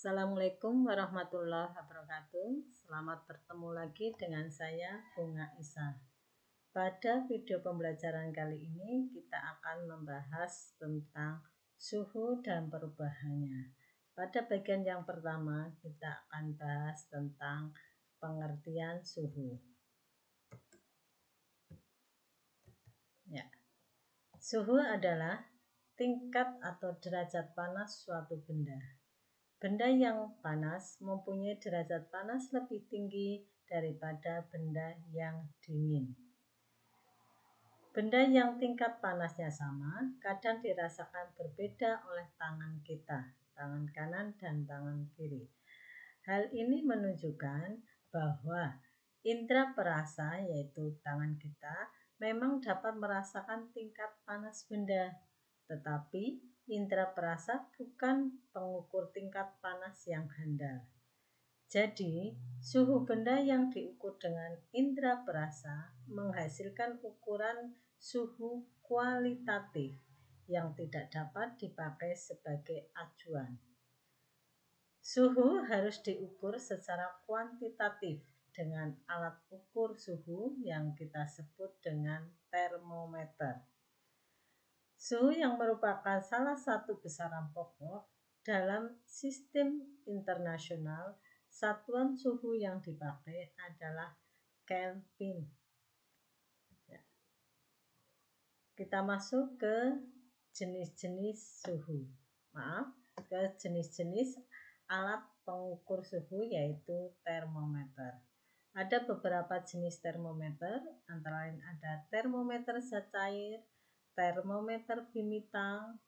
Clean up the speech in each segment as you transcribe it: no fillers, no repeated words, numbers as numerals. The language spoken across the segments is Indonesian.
Assalamualaikum warahmatullahi wabarakatuh. Selamat bertemu lagi dengan saya Bunga Isa. Pada video pembelajaran kali ini kita akan membahas tentang suhu dan perubahannya. Pada bagian yang pertama kita akan bahas tentang pengertian suhu. Ya. Suhu adalah tingkat atau derajat panas suatu benda. Benda yang panas mempunyai derajat panas lebih tinggi daripada benda yang dingin. Benda yang tingkat panasnya sama kadang dirasakan berbeda oleh tangan kita, tangan kanan dan tangan kiri. Hal ini menunjukkan bahwa indera perasa, yaitu tangan kita, memang dapat merasakan tingkat panas benda, tetapi indera perasa bukan pengukur tingkat panas yang handal. Jadi, suhu benda yang diukur dengan indera perasa menghasilkan ukuran suhu kualitatif yang tidak dapat dipakai sebagai acuan. Suhu harus diukur secara kuantitatif dengan alat ukur suhu yang kita sebut dengan termometer. Suhu yang merupakan salah satu besaran pokok dalam sistem internasional, satuan suhu yang dipakai adalah Kelvin. Kita masuk ke jenis-jenis suhu. Ke jenis-jenis alat pengukur suhu yaitu termometer. Ada beberapa jenis termometer, antara lain ada termometer zat cair, termometer bimetal,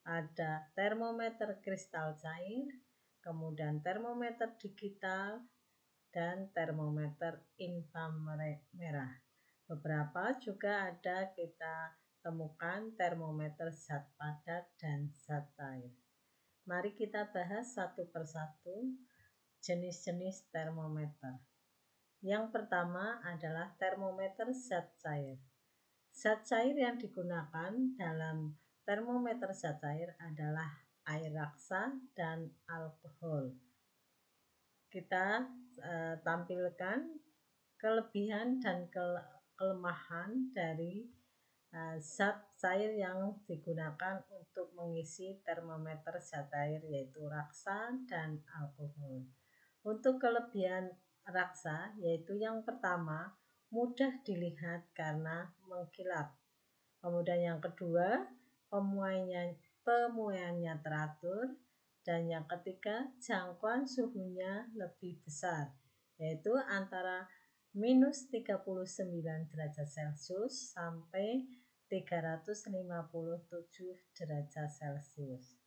ada termometer kristal cair, kemudian termometer digital, dan termometer inframerah. Beberapa juga ada kita temukan termometer zat padat dan zat cair. Mari kita bahas satu persatu jenis-jenis termometer. Yang pertama adalah termometer zat cair. Zat cair yang digunakan dalam termometer zat cair adalah air raksa dan alkohol. Kita tampilkan kelebihan dan kelemahan dari zat cair yang digunakan untuk mengisi termometer zat cair, yaitu raksa dan alkohol. Untuk kelebihan raksa, yaitu yang pertama, mudah dilihat karena mengkilap. Kemudian yang kedua, pemuaiannya teratur. Dan yang ketiga, jangkauan suhunya lebih besar, yaitu antara minus 39 derajat Celcius sampai 357 derajat Celcius.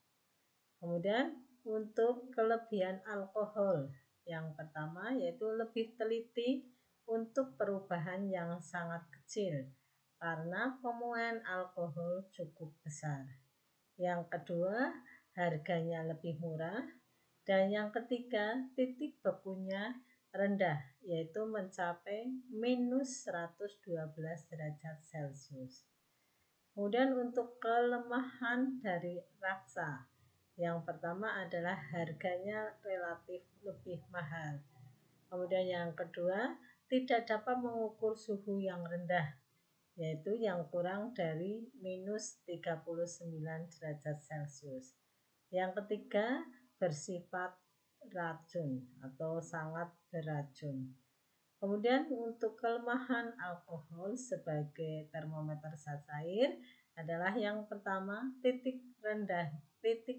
Kemudian untuk kelebihan alkohol, yang pertama yaitu lebih teliti untuk perubahan yang sangat kecil karena pemuaian alkohol cukup besar. Yang kedua, harganya lebih murah. Dan yang ketiga, titik bekunya rendah, yaitu mencapai minus 112 derajat Celcius. Kemudian untuk kelemahan dari raksa, yang pertama adalah harganya relatif lebih mahal. Kemudian yang kedua, tidak dapat mengukur suhu yang rendah, yaitu yang kurang dari minus 39 derajat Celcius. Yang ketiga, bersifat racun atau sangat beracun. Kemudian untuk kelemahan alkohol sebagai termometer zat cair adalah yang pertama, titik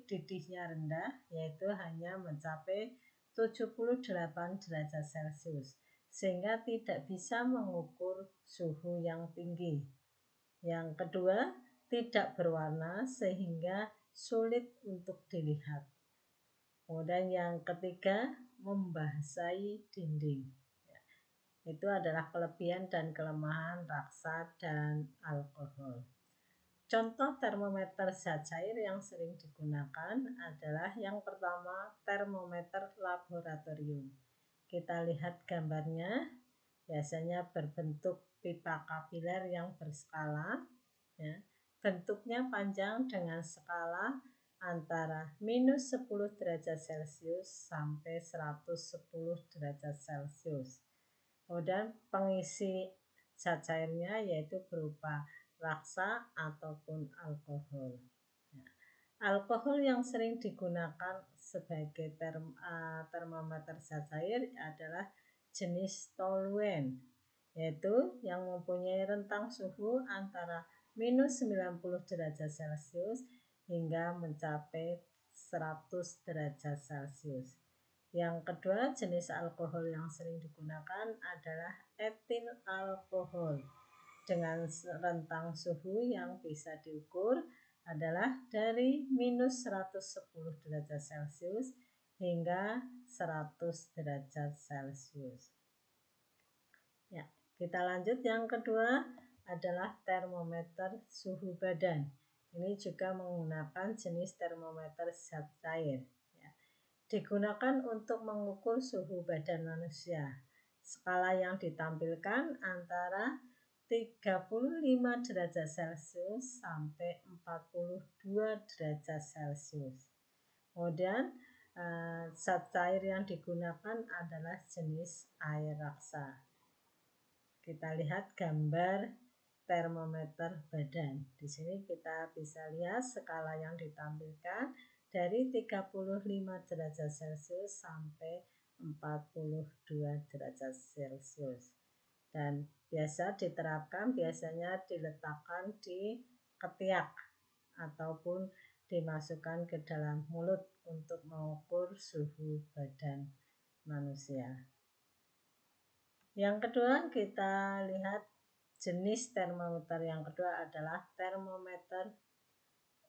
didihnya rendah, yaitu hanya mencapai 78 derajat Celcius, sehingga tidak bisa mengukur suhu yang tinggi. Yang kedua, tidak berwarna sehingga sulit untuk dilihat. Kemudian yang ketiga, membasahi dinding. Itu adalah kelebihan dan kelemahan raksa dan alkohol. Contoh termometer zat cair yang sering digunakan adalah yang pertama, termometer laboratorium. Kita lihat gambarnya, biasanya berbentuk pipa kapiler yang berskala. Bentuknya panjang dengan skala antara minus 10 derajat Celcius sampai 110 derajat Celcius. Kemudian pengisi zat cairnya yaitu berupa raksa ataupun alkohol. Alkohol yang sering digunakan sebagai termometer zat cair adalah jenis toluen, yaitu yang mempunyai rentang suhu antara minus 90 derajat Celcius hingga mencapai 100 derajat Celcius. Yang kedua, jenis alkohol yang sering digunakan adalah etil alkohol dengan rentang suhu yang bisa diukur adalah dari minus 110 derajat Celcius hingga 100 derajat Celcius. Ya, kita lanjut. Yang kedua adalah termometer suhu badan. Ini juga menggunakan jenis termometer zat cair. Ya. Digunakan untuk mengukur suhu badan manusia. Skala yang ditampilkan antara 35 derajat Celcius sampai 42 derajat Celcius. Kemudian zat cair yang digunakan adalah jenis air raksa. Kita lihat gambar termometer badan. Di sini kita bisa lihat skala yang ditampilkan dari 35 derajat Celcius sampai 42 derajat Celcius. Dan biasanya diletakkan di ketiak ataupun dimasukkan ke dalam mulut untuk mengukur suhu badan manusia. Yang kedua, kita lihat jenis termometer yang kedua adalah termometer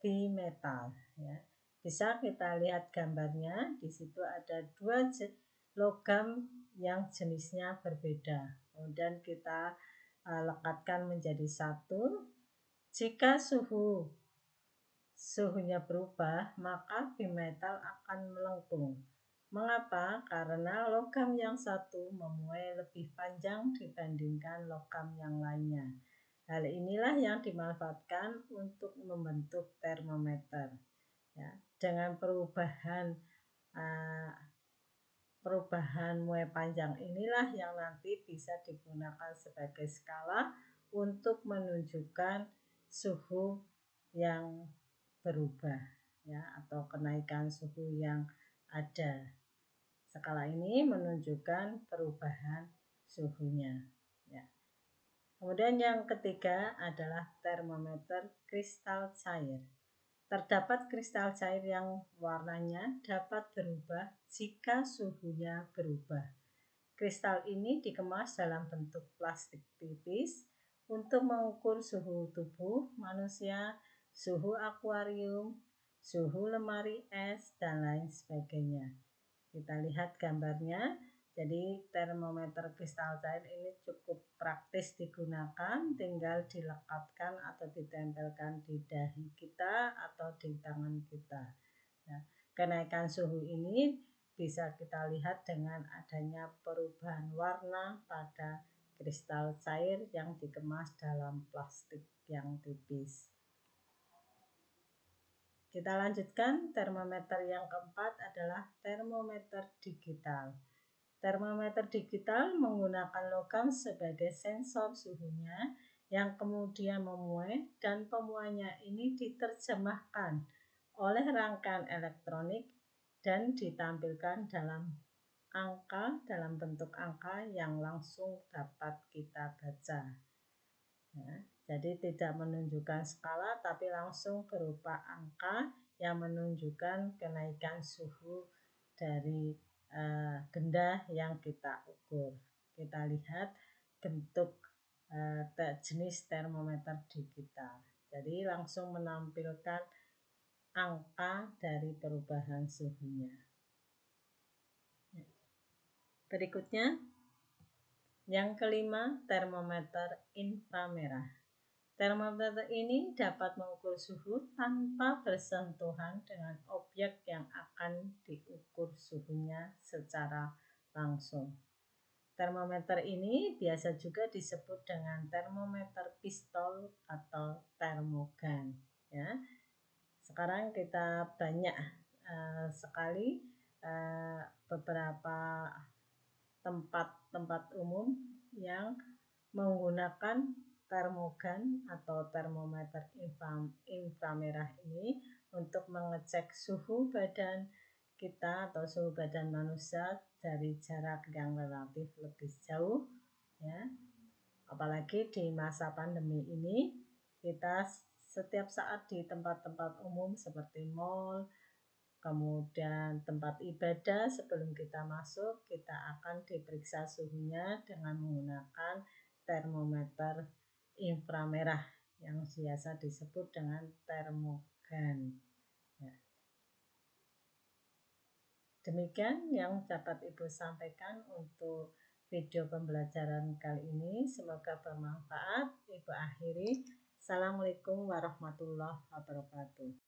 bimetal. Ya. Bisa kita lihat gambarnya. Di situ ada dua logam yang jenisnya berbeda. Kemudian kita lekatkan menjadi satu. Jika suhunya berubah, maka bimetal akan melengkung. Mengapa? Karena logam yang satu memuai lebih panjang dibandingkan logam yang lainnya. Hal inilah yang dimanfaatkan untuk membentuk termometer. Ya, dengan perubahan muai panjang inilah yang nanti bisa digunakan sebagai skala untuk menunjukkan suhu yang berubah, ya, atau kenaikan suhu yang ada. Skala ini menunjukkan perubahan suhunya. Ya. Kemudian yang ketiga adalah termometer kristal cair. Terdapat kristal cair yang warnanya dapat berubah jika suhunya berubah. Kristal ini dikemas dalam bentuk plastik tipis untuk mengukur suhu tubuh manusia, suhu akuarium, suhu lemari es, dan lain sebagainya. Kita lihat gambarnya. Jadi termometer kristal cair ini cukup praktis digunakan, tinggal dilekatkan atau ditempelkan di dahi kita atau di tangan kita. Nah, kenaikan suhu ini bisa kita lihat dengan adanya perubahan warna pada kristal cair yang dikemas dalam plastik yang tipis. Kita lanjutkan. Termometer yang keempat adalah termometer digital. Termometer digital menggunakan logam sebagai sensor suhunya yang kemudian memuai, dan pemuainya ini diterjemahkan oleh rangkaian elektronik dan ditampilkan dalam bentuk angka yang langsung dapat kita baca. Ya, jadi tidak menunjukkan skala tapi langsung berupa angka yang menunjukkan kenaikan suhu dari benda yang kita ukur. Kita lihat bentuk jenis termometer digital. Jadi langsung menampilkan angka dari perubahan suhunya. Berikutnya, yang kelima, termometer inframerah. Termometer ini dapat mengukur suhu tanpa bersentuhan dengan objek yang akan diukur suhunya secara langsung. Termometer ini biasa juga disebut dengan termometer pistol atau termogan. Ya. Sekarang kita banyak sekali beberapa tempat-tempat umum yang menggunakan termogan atau termometer inframerah ini untuk mengecek suhu badan kita atau suhu badan manusia dari jarak yang relatif lebih jauh, ya. Apalagi di masa pandemi ini, kita setiap saat di tempat-tempat umum seperti mall, kemudian tempat ibadah, sebelum kita masuk kita akan diperiksa suhunya dengan menggunakan termometer inframerah yang biasa disebut dengan termogan. Ya. Demikian yang dapat Ibu sampaikan untuk video pembelajaran kali ini. Semoga bermanfaat. Ibu akhiri. Assalamualaikum warahmatullahi wabarakatuh.